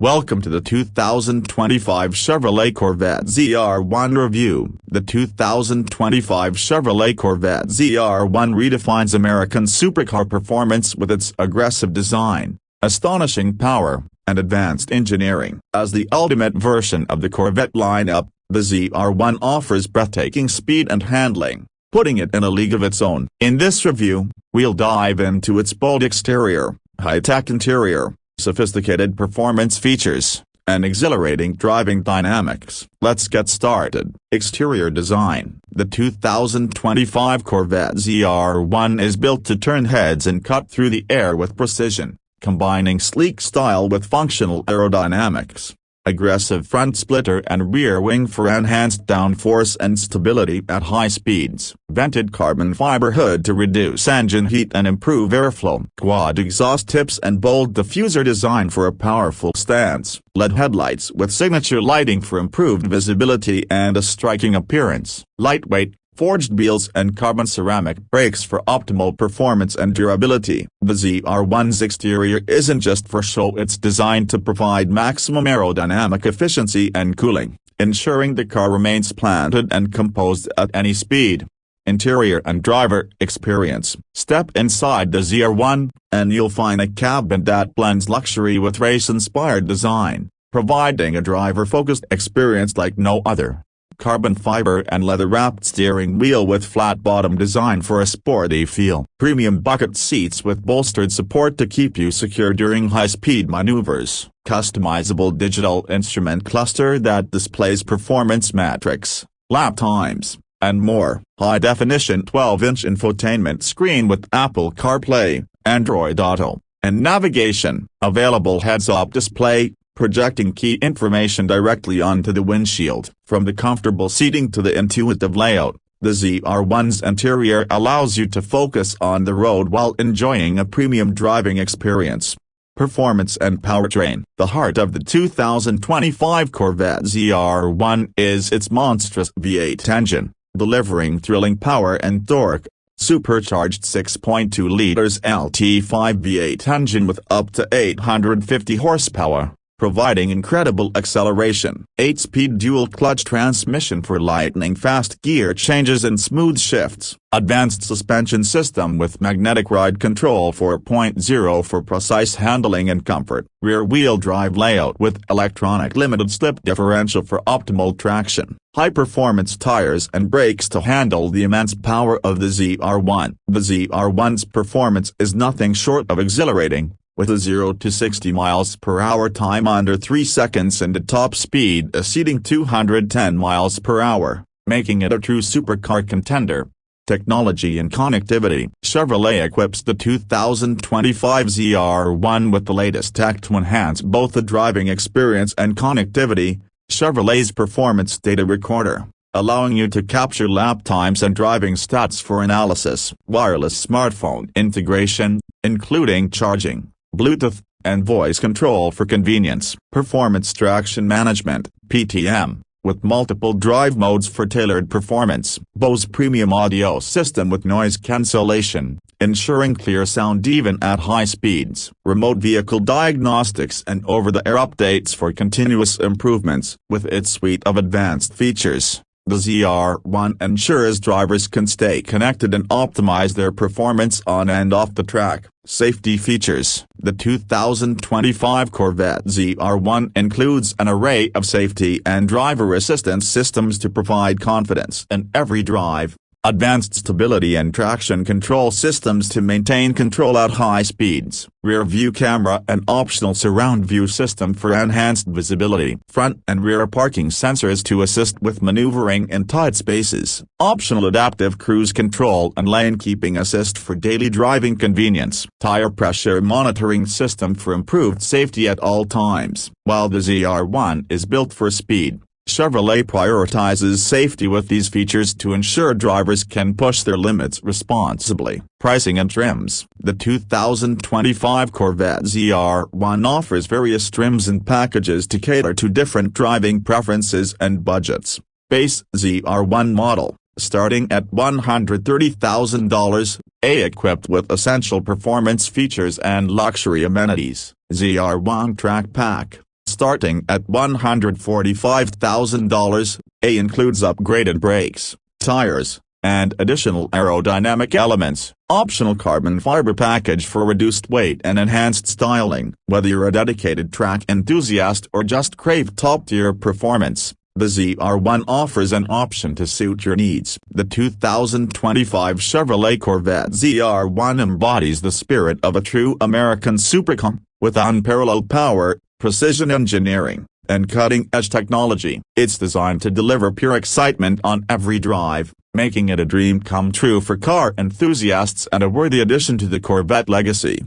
Welcome to the 2025 Chevrolet Corvette ZR1 review. The 2025 Chevrolet Corvette ZR1 redefines American supercar performance with its aggressive design, astonishing power, and advanced engineering. As the ultimate version of the Corvette lineup, the ZR1 offers breathtaking speed and handling, putting it in a league of its own. In this review, we'll dive into its bold exterior, high-tech interior, sophisticated performance features, and exhilarating driving dynamics. Let's get started. Exterior design. The 2025 Corvette ZR1 is built to turn heads and cut through the air with precision, combining sleek style with functional aerodynamics. Aggressive front splitter and rear wing for enhanced downforce and stability at high speeds. Vented carbon fiber hood to reduce engine heat and improve airflow. Quad exhaust tips and bold diffuser design for a powerful stance. LED headlights with signature lighting for improved visibility and a striking appearance. Lightweight, forged wheels and carbon ceramic brakes for optimal performance and durability. The ZR1's exterior isn't just for show, it's designed to provide maximum aerodynamic efficiency and cooling, ensuring the car remains planted and composed at any speed. Interior and driver experience. Step inside the ZR1, and you'll find a cabin that blends luxury with race-inspired design, providing a driver-focused experience like no other. Carbon fiber and leather-wrapped steering wheel with flat-bottom design for a sporty feel. Premium bucket seats with bolstered support to keep you secure during high-speed maneuvers. Customizable digital instrument cluster that displays performance metrics, lap times, and more. High-definition 12-inch infotainment screen with Apple CarPlay, Android Auto, and navigation. Available heads-up display, projecting key information directly onto the windshield. From the comfortable seating to the intuitive layout, the ZR1's interior allows you to focus on the road while enjoying a premium driving experience. Performance and powertrain. The heart of the 2025 Corvette ZR1 is its monstrous V8 engine, delivering thrilling power and torque. Supercharged 6.2 liters LT5 V8 engine with up to 850 horsepower, providing incredible acceleration. 8-speed dual-clutch transmission for lightning-fast gear changes and smooth shifts. Advanced suspension system with magnetic ride control 4.0 for precise handling and comfort. Rear-wheel drive layout with electronic limited-slip differential for optimal traction. High-performance tires and brakes to handle the immense power of the ZR1. The ZR1's performance is nothing short of exhilarating, with a 0 to 60 miles per hour time under 3 seconds and a top speed exceeding 210 miles per hour, making it a true supercar contender. Technology and connectivity. Chevrolet equips the 2025 ZR1 with the latest tech to enhance both the driving experience and connectivity. Chevrolet's performance data recorder, allowing you to capture lap times and driving stats for analysis. Wireless smartphone integration, including charging, Bluetooth, and voice control for convenience. Performance traction management, PTM, with multiple drive modes for tailored performance. Bose premium audio system with noise cancellation, ensuring clear sound even at high speeds. Remote vehicle diagnostics and over-the-air updates for continuous improvements. With its suite of advanced features, the ZR1 ensures drivers can stay connected and optimize their performance on and off the track. Safety features. The 2025 Corvette ZR1 includes an array of safety and driver assistance systems to provide confidence in every drive. Advanced stability and traction control systems to maintain control at high speeds. Rear view camera and optional surround view system for enhanced visibility. Front and rear parking sensors to assist with maneuvering in tight spaces. Optional adaptive cruise control and lane keeping assist for daily driving convenience. Tire pressure monitoring system for improved safety at all times. While the ZR1 is built for speed, Chevrolet prioritizes safety with these features to ensure drivers can push their limits responsibly. Pricing and trims. The 2025 Corvette ZR1 offers various trims and packages to cater to different driving preferences and budgets. Base ZR1 model, starting at $130,000, equipped with essential performance features and luxury amenities. ZR1 Track Pack, starting at $145,000. A includes upgraded brakes, tires, and additional aerodynamic elements. Optional carbon fiber package for reduced weight and enhanced styling. Whether you're a dedicated track enthusiast or just crave top-tier performance, the ZR1 offers an option to suit your needs. The 2025 Chevrolet Corvette ZR1 embodies the spirit of a true American supercar, with unparalleled power, precision engineering, and cutting-edge technology. It's designed to deliver pure excitement on every drive, making it a dream come true for car enthusiasts and a worthy addition to the Corvette legacy.